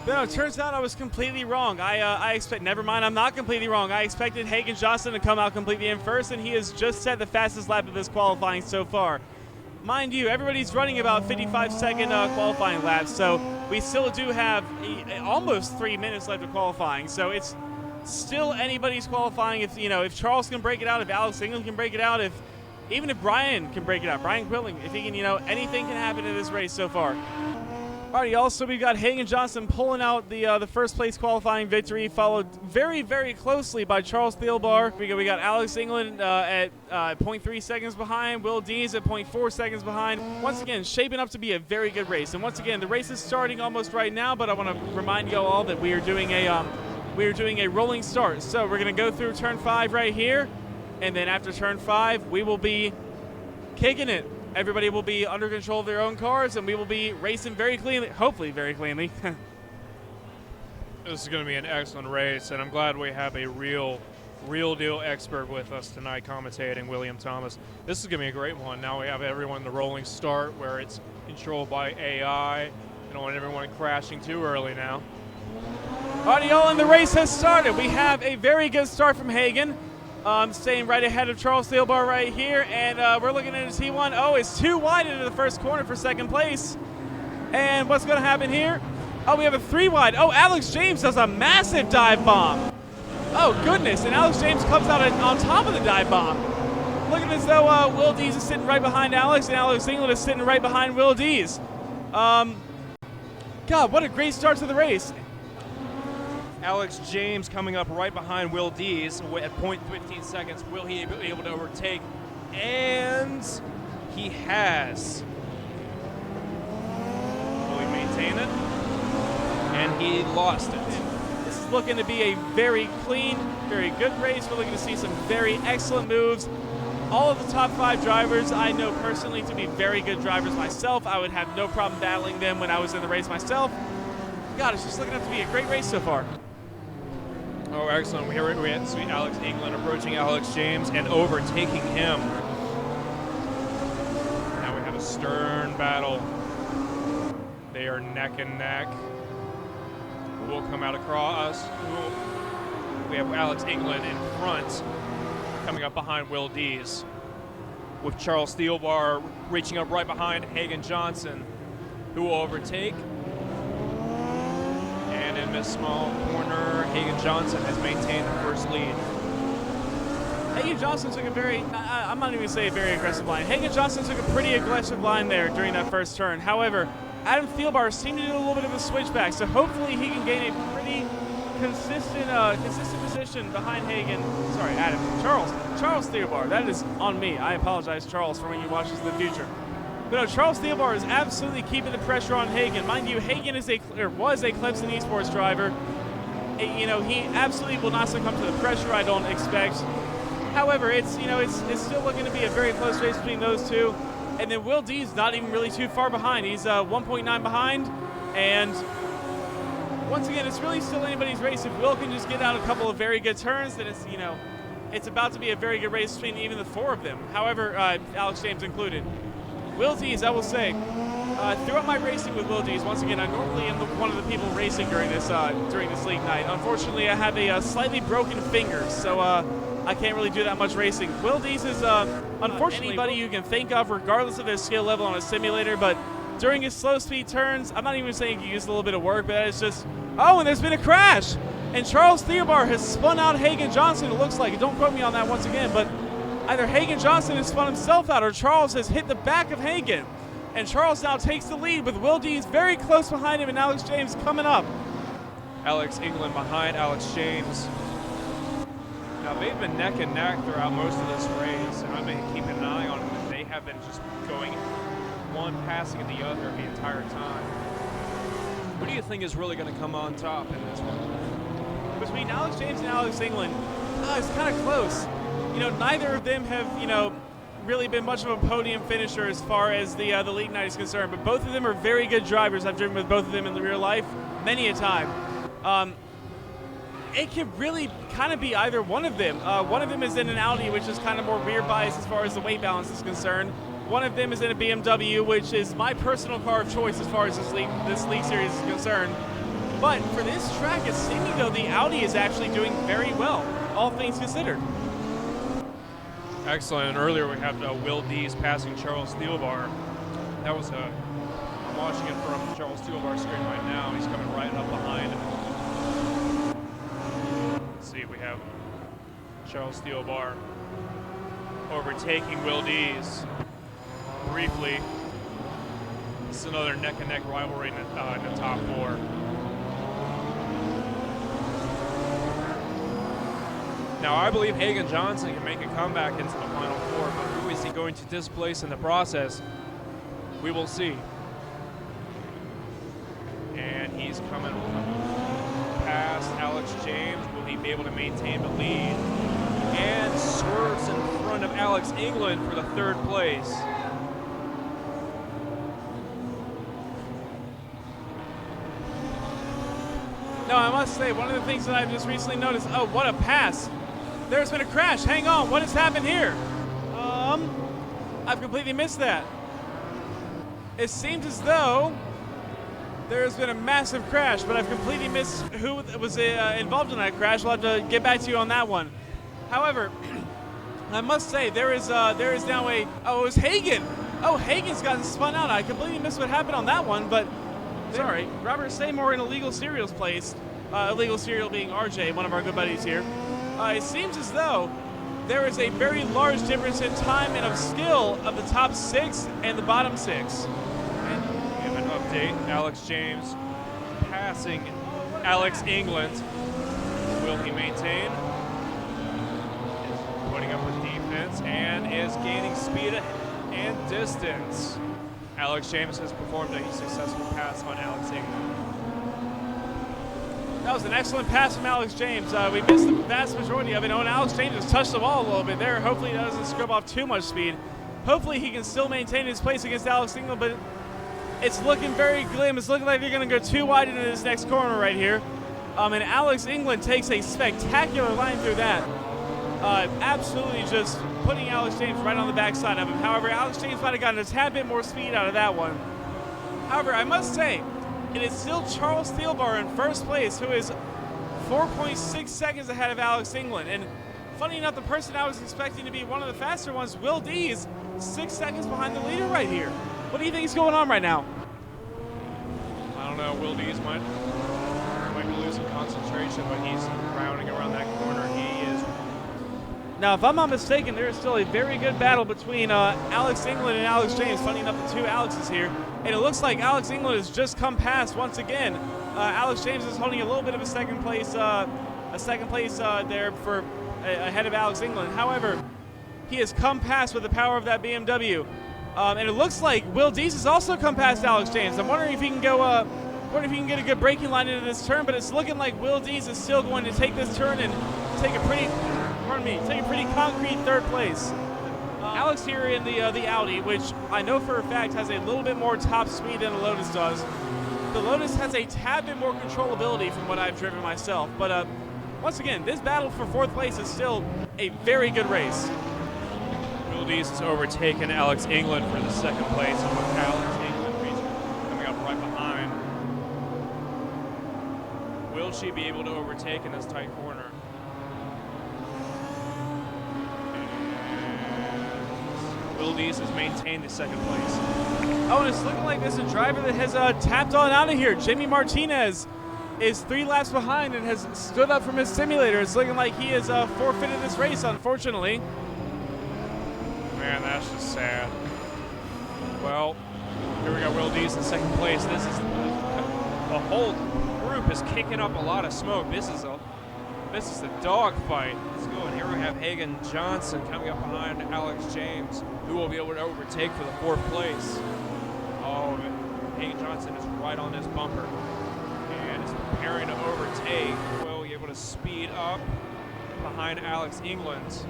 No, it turns out I was completely wrong. Never mind, I'm not completely wrong. I expected Hagen Johnson to come out completely in first, and he has just set the fastest lap of this qualifying so far. Mind you, everybody's running about 55-second qualifying laps, so we still do have almost 3 minutes left of qualifying. So it's still anybody's qualifying. If Charles can break it out, if Alex England can break it out, even if Brian can break it out, Brian Quilling, if he can, anything can happen in this race so far. Alrighty, also we've got Hagen Johnson pulling out the first place qualifying victory, followed very, very closely by Charles Thielbar. We got Alex England at 0.3 seconds behind, Will Dees at 0.4 seconds behind. Once again, shaping up to be a very good race. And once again, the race is starting almost right now, but I want to remind you all that we are doing a rolling start. So we're going to go through turn 5 right here, and then after turn 5, we will be kicking it. Everybody will be under control of their own cars, and we will be racing very cleanly, hopefully very cleanly. This is going to be an excellent race, and I'm glad we have a real deal expert with us tonight commentating, William Thomas. This is going to be a great one. Now we have everyone in the rolling start where it's controlled by AI. I don't want everyone crashing too early now. Alrighty, y'all, and the race has started. We have a very good start from Hagen. Staying right ahead of Charles Thielbar right here, and we're looking at his T1. Oh, it's too wide into the first corner for second place. And what's going to happen here? Oh, we have a 3 wide. Oh, Alex James does a massive dive bomb. Oh, goodness, and Alex James comes out on top of the dive bomb. Looking as though Will Dees is sitting right behind Alex, and Alex England is sitting right behind Will Dees. God, what a great start to the race. Alex James coming up right behind Will Dees at 0.15 seconds. Will he be able to overtake? And he has. Will he maintain it? And he lost it. This is looking to be a very clean, very good race. We're looking to see some very excellent moves. All of the top 5 drivers I know personally to be very good drivers myself. I would have no problem battling them when I was in the race myself. God, it's just looking up to be a great race so far. Oh, excellent. Here we have sweet Alex England approaching Alex James and overtaking him. Now we have a stern battle. They are neck and neck. Who will come out across? We have Alex England in front, coming up behind Will Dees, with Charles Thielbar reaching up right behind Hagen Johnson, who will overtake. And in this small corner, Hagen Johnson has maintained the first lead. Hagen Johnson took a I'm not even going to say a very aggressive line. Hagen Johnson took a pretty aggressive line there during that first turn. However, Adam Thielbar seemed to do a little bit of a switchback, so hopefully he can gain a pretty consistent position behind Hagen. Sorry, Charles Thielbar. That is on me. I apologize, Charles, for when you watch this in the future. But no, Charles Thielbar is absolutely keeping the pressure on Hagen. Mind you, Hagen was a Clemson Esports driver. He absolutely will not succumb to the pressure, I don't expect. However, it's still looking to be a very close race between those two. And then Will Dees not even really too far behind. He's 1.9 behind. And once again, it's really still anybody's race. If Will can just get out a couple of very good turns, then it's about to be a very good race between even the 4 of them. However, Alex James included. Will Dees, I will say, throughout my racing with Will Dees, once again, I normally am one of the people racing during this league night. Unfortunately, I have a slightly broken finger, so I can't really do that much racing. Will Dees is, unfortunately, anybody you can think of, regardless of their skill level on a simulator, but during his slow speed turns, I'm not even saying he used a little bit of work, but it's just, oh, and there's been a crash! And Charles Thielbar has spun out Hagen Johnson, it looks like. Don't quote me on that once again, but either Hagen Johnson has spun himself out or Charles has hit the back of Hagen. And Charles now takes the lead with Will Dees very close behind him and Alex James coming up. Alex England behind Alex James. Now they've been neck and neck throughout most of this race, and I've been keeping an eye on them, and they have been just going one passing the other the entire time. Who do you think is really going to come on top in this one? Between Alex James and Alex England, it's kind of close. Neither of them have, really been much of a podium finisher as far as the league night is concerned, but both of them are very good drivers. I've driven with both of them in the real life many a time. It could really kind of be either one of them. One of them is in an Audi, which is kind of more rear biased as far as the weight balance is concerned. One of them is in a BMW, which is my personal car of choice as far as this league series is concerned. But for this track, it's seeming though the Audi is actually doing very well, all things considered. Excellent. And earlier we have Will Dees passing Charles Thielbar. That was I'm watching it from Charles Thielbar's screen right now. He's coming right up behind him. Let's see, we have Charles Thielbar overtaking Will Dees briefly. This is another neck-and-neck rivalry in the top four. Now, I believe Hagen Johnson can make a comeback into the Final Four, but who is he going to displace in the process? We will see. And he's coming past Alex James. Will he be able to maintain the lead? And swerves in front of Alex England for the third place. No, I must say, one of the things that I've just recently noticed, oh, what a pass. There's been a crash. Hang on, what has happened here? I've completely missed that. It seems as though there's been a massive crash, but I've completely missed who was involved in that crash. We'll have to get back to you on that one. However, I must say, there is now it was Hagen. Oh, Hagen's gotten spun out. I completely missed what happened on that one, but sorry. Robert Seymour in illegal serials placed. Illegal serial being RJ, one of our good buddies here. It seems as though there is a very large difference in time and of skill of the top 6 and the bottom 6. And we have an update. Alex James passing Alex England. Will he maintain? Is putting up with defense and is gaining speed and distance. Alex James has performed a successful pass on Alex England. That was an excellent pass from Alex James. We missed the vast majority of it. Oh, and Alex James just touched the ball a little bit there. Hopefully he doesn't scrub off too much speed. Hopefully he can still maintain his place against Alex England, but it's looking very glim. It's looking like they're going to go too wide into this next corner right here. And Alex England takes a spectacular line through that. Absolutely just putting Alex James right on the backside of him. However, Alex James might have gotten a tad bit more speed out of that one. However, I must say, it is still Charles Thielbar in first place, who is 4.6 seconds ahead of Alex England. And funny enough, the person I was expecting to be one of the faster ones, Will Dees, 6 seconds behind the leader right here. What do you think is going on right now? I don't know. Will Dees might be losing concentration, but he's rounding around that corner. He is. Now, if I'm not mistaken, there is still a very good battle between Alex England and Alex James. Funny enough, the two Alexes here. And it looks like Alex England has just come past once again. Alex James is holding a little bit of a second place there for ahead of Alex England. However, he has come past with the power of that BMW. And it looks like Will Dees has also come past Alex James. I'm wondering if he can go, wondering if he can get a good braking line into this turn, but it's looking like Will Dees is still going to take this turn and take a pretty concrete third place. Alex here in the Audi, which I know for a fact has a little bit more top speed than the Lotus does. The Lotus has a tad bit more controllability from what I've driven myself. But once again, this battle for fourth place is still a very good race. Will Dees has overtaken Alex England for the second place, and with Alex England coming up right behind. Will she be able to overtake in this tight corner? Will Dees has maintained the second place. Oh, and it's looking like there's a driver that has tapped on out of here. Jimmy Martinez is 3 laps behind and has stood up from his simulator. It's looking like he has forfeited this race, unfortunately. Man, that's just sad. Well, here we got Will Dees in second place. This is the whole group is kicking up a lot of smoke. This is the dog fight. Let's go. And here we have Hagen Johnson coming up behind Alex James, who will be able to overtake for the fourth place. Oh, Hagen Johnson is right on this bumper and is preparing to overtake. Will be able to speed up behind Alex England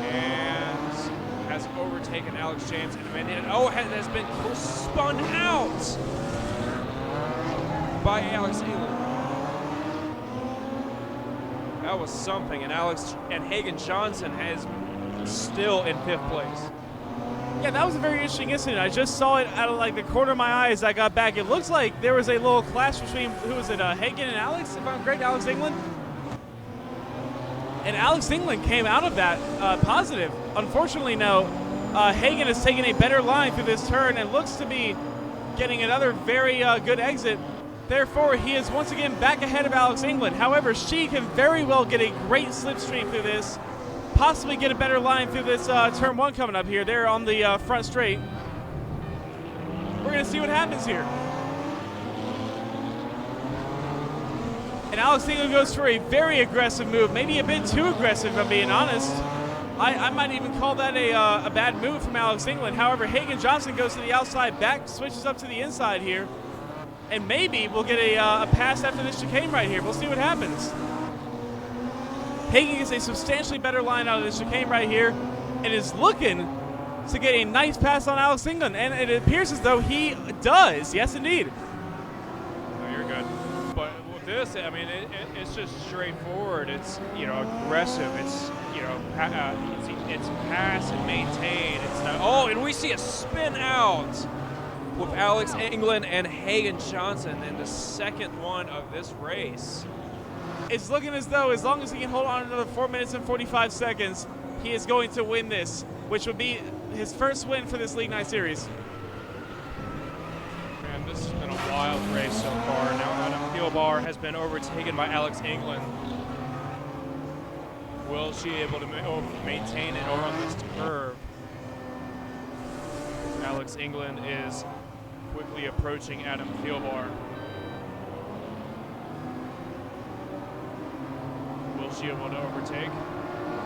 and has overtaken Alex James in a minute. Oh, has been spun out by Alex England. That was something, and Hagen Johnson is still in fifth place. Yeah, that was a very interesting incident. I just saw it out of like the corner of my eye as I got back. It looks like there was a little clash between, who was it, Hagen and Alex, if I'm correct, Alex England? And Alex England came out of that positive. Unfortunately, no. Hagen has taken a better line through this turn and looks to be getting another very good exit. Therefore, he is once again back ahead of Alex England. However, she can very well get a great slipstream through this, possibly get a better line through this turn 1 coming up here. They're on the front straight. We're going to see what happens here. And Alex England goes for a very aggressive move, maybe a bit too aggressive, if I'm being honest. I might even call that a bad move from Alex England. However, Hagen Johnson goes to the outside back, switches up to the inside here, and maybe we'll get a pass after this chicane right here. We'll see what happens. Hagen gets a substantially better line out of this chicane right here and is looking to get a nice pass on Alex England, and it appears as though he does. Yes, indeed. No, you're good. But with this, I mean, it's just straightforward. It's, you know, aggressive. It's, you know, it's pass and maintain. It's not, oh, and we see a spin out with Alex England and Hagen Johnson in the second one of this race. It's looking as though, as long as he can hold on another 4 minutes and 45 seconds, he is going to win this, which would be his first win for this League Night Series. Man, this has been a wild race so far. Now Adam Thielbar has been overtaken by Alex England. Will she be able to maintain it over on this curve? Alex England is quickly approaching Adam Thielbar. Will she be able to overtake?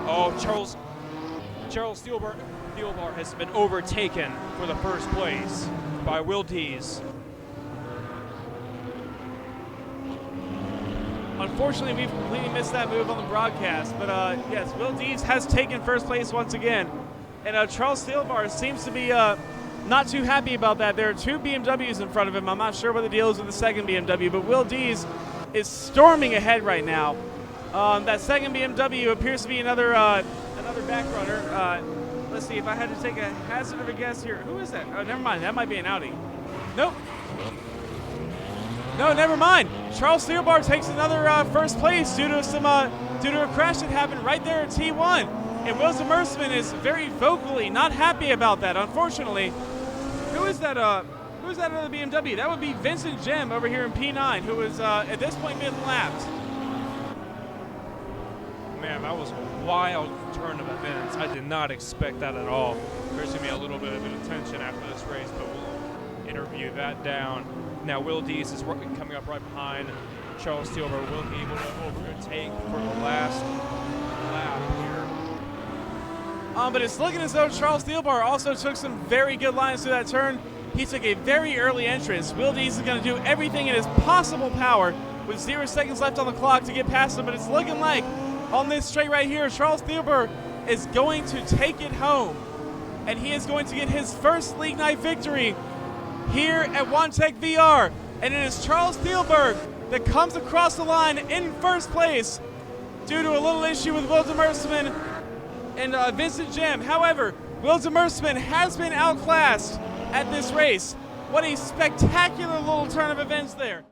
Oh, Charles Thielbar has been overtaken for the first place by Will Dees. Unfortunately, we've completely missed that move on the broadcast, but yes, Will Dees has taken first place once again. And Charles Thielbar seems to be not too happy about that. There are 2 BMWs in front of him. I'm not sure what the deal is with the second BMW, but Will Dees is storming ahead right now. That second BMW appears to be another back runner. Let's see, if I had to take a hazard of a guess here. Who is that? Oh, never mind. That might be an Audi. Nope. No, never mind. Charles Thielbar takes another first place due to a crash that happened right there at T1. And Will Demersman is very vocally not happy about that, unfortunately. Who is that other BMW? That would be Vincent Jem over here in P9, who is at this point being lapped. Man, that was a wild turn of events. I did not expect that at all. There's going to be a little bit of tension after this race, but we'll interview that down. Now, Will Dees is coming up right behind Charles Thielbar. Will be able to overtake for the last lap here. But it's looking as though Charles Thielbar also took some very good lines through that turn. He took a very early entrance. Will Dees is going to do everything in his possible power with 0 seconds left on the clock to get past him, but it's looking like on this straight right here, Charles Thielbar is going to take it home, and he is going to get his first League Night victory here at WantecVR. And it is Charles Thielbar that comes across the line in first place due to a little issue with Will Demersman and Vincent Jem. However, Will Demersman has been outclassed at this race. What a spectacular little turn of events there.